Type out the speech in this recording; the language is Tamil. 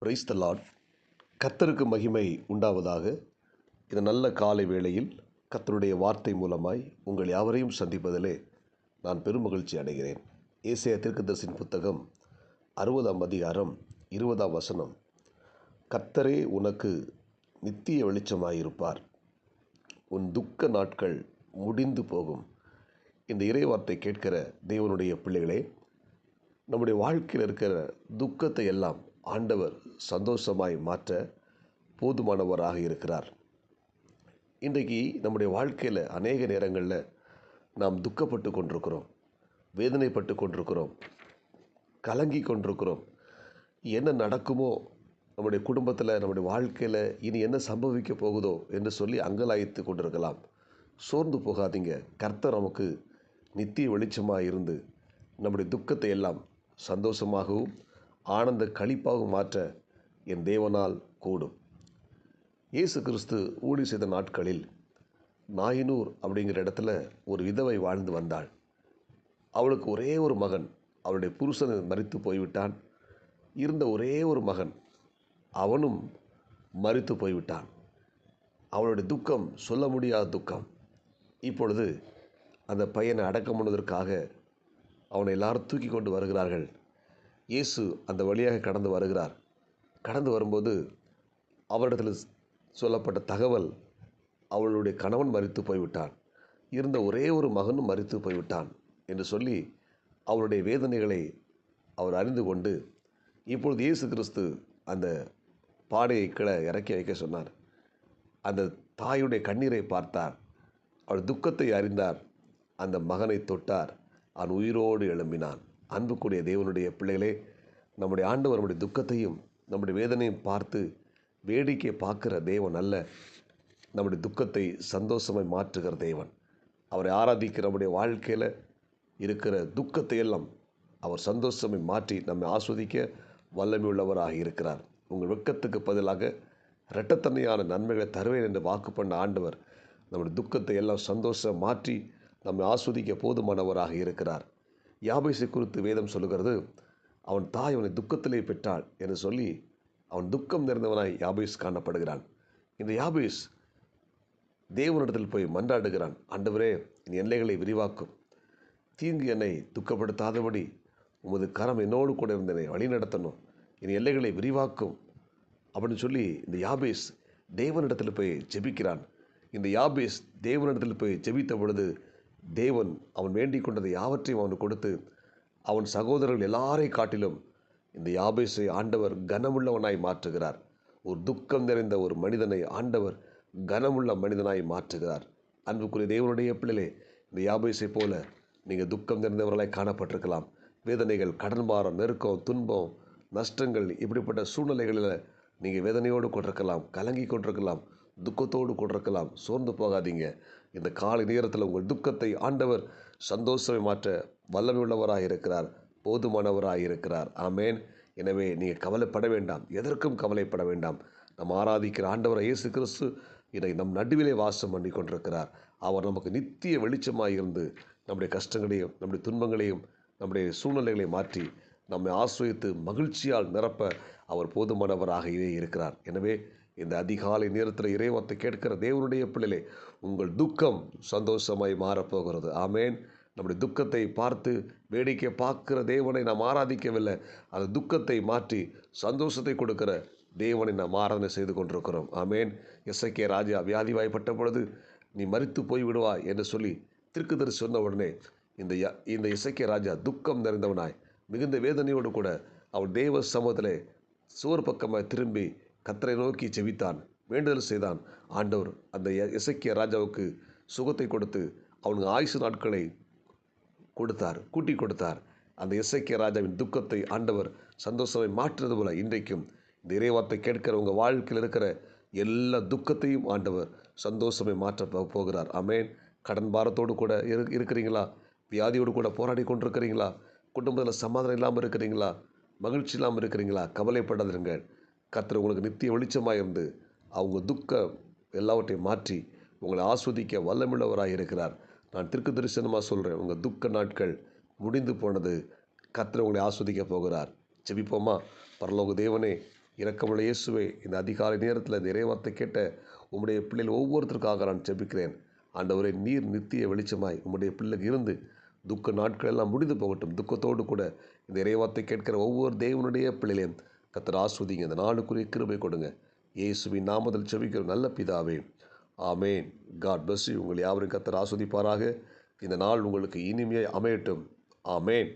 Praise the Lord. கர்த்தருக்கு மகிமை உண்டாவதாக. இந்த நல்ல காலை வேளையில் கர்த்தருடைய வார்த்தை மூலமாய் உங்கள் யாவரையும் சந்திப்பதிலே நான் பெருமகிழ்ச்சி அடைகிறேன். ஏசாயா தீர்க்கதரிசியின் புத்தகம் 60ஆம் அதிகாரம் 20ஆம் வசனம். கர்த்தரே உனக்கு நித்திய வெளிச்சமாயிருப்பார், உன் துக்க நாட்கள் முடிந்து போகும். இந்த இறைவார்த்தை கேட்கிற தேவனுடைய பிள்ளைகளே, நம்முடைய வாழ்க்கையில் இருக்கிற துக்கத்தை எல்லாம் ஆண்டவர் சந்தோஷமாய் மாற்ற போதுமானவராக இருக்கிறார். இன்றைக்கு நம்முடைய வாழ்க்கையில் அநேக நேரங்களில் நாம் துக்கப்பட்டு கொண்டிருக்கிறோம், வேதனைப்பட்டு கொண்டிருக்கிறோம், கலங்கி கொண்டிருக்கிறோம். என்ன நடக்குமோ நம்முடைய குடும்பத்தில், நம்முடைய வாழ்க்கையில் இனி என்ன சம்பவிக்க போகுதோ என்று சொல்லி அங்கலாய்த்து கொண்டிருக்கலாம். சோர்ந்து போகாதீங்க. கர்த்தர் நமக்கு நித்திய வெளிச்சமாக இருந்து நம்முடைய துக்கத்தை எல்லாம் சந்தோஷமாகவும் ஆனந்த களிப்பாகவும் மாற்ற என் தேவனால் கூடும். இயேசு கிறிஸ்து ஊழி செய்த நாட்களில் நாயினூர் அப்படிங்கிற இடத்துல ஒரு விதவை வாழ்ந்து வந்தாள். அவளுக்கு ஒரே ஒரு மகன், அவளுடைய புருஷன் மரித்து போய்விட்டான். இருந்த ஒரே ஒரு மகன், அவனும் மரித்து போய்விட்டான். அவளுடைய துக்கம் சொல்ல முடியாத துக்கம். இப்பொழுது அந்த பையனை அடக்கம் பண்ணுவதற்காக அவனை எல்லாரும் தூக்கி கொண்டு வருகிறார்கள். இயேசு அந்த வழியாக கடந்து வருகிறார். கடந்து வரும்போது அவரிடத்தில் சொல்லப்பட்ட தகவல், அவளுடைய கணவன் மரித்து போய்விட்டான், இருந்த ஒரே ஒரு மகனும் மரித்து போய்விட்டான் என்று சொல்லி அவருடைய வேதனைகளை அவர் அறிந்து கொண்டு, இப்பொழுது இயேசு கிறிஸ்து அந்த பாடையை கீழே இறக்கி வைக்க சொன்னார். அந்த தாயுடைய கண்ணீரை பார்த்தார், அவள் துக்கத்தை அறிந்தார், அந்த மகனை தொட்டார், அவன் உயிரோடு எழும்பினான். அன்புக்குரிய தேவனுடைய பிள்ளைகளே, நம்முடைய ஆண்டவர் நம்முடைய துக்கத்தையும் நம்முடைய வேதனையும் பார்த்து வேடிக்கை பார்க்கிற தேவன் அல்ல, நம்முடைய துக்கத்தை சந்தோஷமாய் மாற்றுகிற தேவன். அவரை ஆராதிக்கிற நம்முடைய வாழ்க்கையில் இருக்கிற துக்கத்தை எல்லாம் அவர் சந்தோஷமாய் மாற்றி நம்மை ஆஸ்வதிக்க வல்லமை உள்ளவராக இருக்கிறார். உங்கள் வெட்கத்துக்கு பதிலாக இரட்டத்தன்மையான நன்மைகளை தருவேன் என்று வாக்கு பண்ண ஆண்டவர் நம்முடைய துக்கத்தை எல்லாம் சந்தோஷம் மாற்றி நம்மை ஆஸ்வதிக்க போதுமானவராக இருக்கிறார். யாபேசை குறித்து வேதம் சொல்லுகிறது, அவன் தாய் அவனை துக்கத்திலே பெற்றாள் என்று சொல்லி அவன் துக்கம் நிறைந்தவனாய் யாபேஸ் காணப்படுகிறான். இந்த யாபேஸ் தேவனிடத்தில் போய் மன்றாடுகிறான். ஆண்டவரே, என் எல்லைகளை விரிவாக்கும், தீங்கு என்னை துக்கப்படுத்தாதபடி உமது கரம் என்னோடு கூட இருந்தனை வழி நடத்தணும், என் எல்லைகளை விரிவாக்கும் அப்படின்னு சொல்லி இந்த யாபேஸ் தேவனிடத்தில் போய் ஜெபிக்கிறான். இந்த யாபேஸ் தேவனிடத்தில் போய் ஜெபித்த பொழுது தேவன் அவன் வேண்டிக் கொண்டதை யாவற்றையும் அவனுக்கு கொடுத்து, அவன் சகோதரர்கள் எல்லாரை காட்டிலும் இந்த யாபேஸை ஆண்டவர் கனமுள்ளவனாய் மாற்றுகிறார். ஒரு துக்கம் நிறைந்த ஒரு மனிதனை ஆண்டவர் கனமுள்ள மனிதனாய் மாற்றுகிறார். அன்புக்குரிய தேவனுடைய பிள்ளைகளே, இந்த யாபேஸை போல நீங்கள் துக்கம் நிறைந்தவர்களாய் காணப்பட்டிருக்கலாம். வேதனைகள், கடன் பாரம், நெருக்கம், துன்பம், நஷ்டங்கள், இப்படிப்பட்ட சூழ்நிலைகளில் நீங்கள் வேதனையோடு கொண்டிருக்கலாம், கலங்கி கொண்டிருக்கலாம், துக்கத்தோடு கொண்டிருக்கலாம். சோர்ந்து போகாதீங்க. இந்த காலை நேரத்தில் உங்கள் துக்கத்தை ஆண்டவர் சந்தோஷமை மாற்ற வல்லமை உள்ளவராக இருக்கிறார், போதுமானவராக இருக்கிறார். ஆமேன். எனவே நீங்கள் கவலைப்பட வேண்டாம், எதற்கும் கவலைப்பட வேண்டாம். நம்ம ஆராதிக்கிற ஆண்டவரை இயேசு கிறிஸ்து இன்றைக்கு நம் நடுவிலே வாசம் பண்ணி கொண்டிருக்கிறார். அவர் நமக்கு நித்திய வெளிச்சமாக இருந்து நம்முடைய கஷ்டங்களையும் நம்முடைய துன்பங்களையும் நம்முடைய சூழ்நிலைகளை மாற்றி நம்மை ஆஸ்வதித்து மகிழ்ச்சியால் நிரப்ப அவர் போதுமானவராகவே இருக்கிறார். எனவே இந்த அதிகாலை நேரத்தில் இறைவார்த்தை கேட்கிற தேவனுடைய பிள்ளைகளே, உங்கள் துக்கம் சந்தோஷமாய் மாறப்போகிறது. ஆமேன். நம்முடைய துக்கத்தை பார்த்து வேடிக்கை பார்க்கிற தேவனை நாம் ஆராதிக்கவில்லை, அந்த துக்கத்தை மாற்றி சந்தோஷத்தை கொடுக்கிற தேவனை நாம் ஆராதனை செய்து கொண்டிருக்கிறோம். ஆமேன். எசேக்கியா ராஜா வியாதிவாய்ப்பட்ட பொழுது நீ மரித்து போய் விடுவாய் என்று சொல்லி தீர்க்கதரிசி சொன்ன உடனே இந்த எசேக்கியா ராஜா துக்கம் நிறைந்தவனாய் மிகுந்த வேதனையோடு கூட அவன் தேவ சமூகத்திலே சுவர் பக்கமாய் திரும்பி கர்த்தரை நோக்கி ஜெபித்தான், வேண்டுதல் செய்தான். ஆண்டவர் அந்த எசேக்கியா ராஜாவுக்கு சுகத்தை கொடுத்து அவனுக்கு ஆயுசு நாட்களை கொடுத்தார், கூட்டி கொடுத்தார். அந்த எசேக்கியா ராஜாவின் துக்கத்தை ஆண்டவர் சந்தோஷமை மாற்றுறது போல இன்றைக்கும் இந்த இறைவார்த்தை கேட்கிற உங்கள் வாழ்க்கையில் இருக்கிற எல்லா துக்கத்தையும் ஆண்டவர் சந்தோஷமை மாற்ற போகிறார். ஆமேன். கடன் பாரத்தோடு கூட இருக்கிறீங்களா? வியாதியோடு கூட போராடி கொண்டிருக்கிறீங்களா? குடும்பத்தில் சமாதானம் இல்லாமல் இருக்கிறீங்களா? மகிழ்ச்சி இல்லாமல் இருக்கிறீங்களா? கவலைப்படாதீர்கள். கர்த்தர் உங்களுக்கு நித்திய வெளிச்சமாக இருந்து அவங்க துக்கம் எல்லாவற்றையும் மாற்றி உங்களை ஆஸ்வதிக்க வல்லமுள்ளவராக இருக்கிறார். நான் தீர்க்க தரிசனமாக சொல்கிறேன், உங்கள் துக்க நாட்கள் முடிந்து போனது. கர்த்தர் உங்களை ஆஸ்வதிக்க போகிறார். ஜெபிப்போமா? பரலோக தேவனே, இரக்கமுள்ள இயேசுவே, இந்த அதிகாலை நேரத்தில் இந்த இறைவார்த்தை கேட்ட உம்முடைய பிள்ளைகள் ஒவ்வொருத்தருக்காக நான் ஜெபிக்கிறேன். ஆண்டவரே, நீர் நித்திய வெளிச்சமாய் உம்முடைய பிள்ளைக்கு இருந்து துக்க நாட்கள் எல்லாம் முடிந்து போகட்டும். துக்கத்தோடு கூட இந்த இறைவார்த்தை கேட்கிற ஒவ்வொரு தேவனுடைய பிள்ளைகளையும் கர்த்தர் ஆஸ்வதிங்க. இந்த நாளுக்குரிய கிருபை கொடுங்க. இயேசுவின் நாமத்தில் ஜெபிக்கிறோம் நல்ல பிதாவே, ஆமேன். God bless you. உங்கள் யாவரையும் கர்த்தர் ஆஸ்வதிப்பாராக. இந்த நாள் உங்களுக்கு இனிமையை அமையட்டும். ஆமேன்.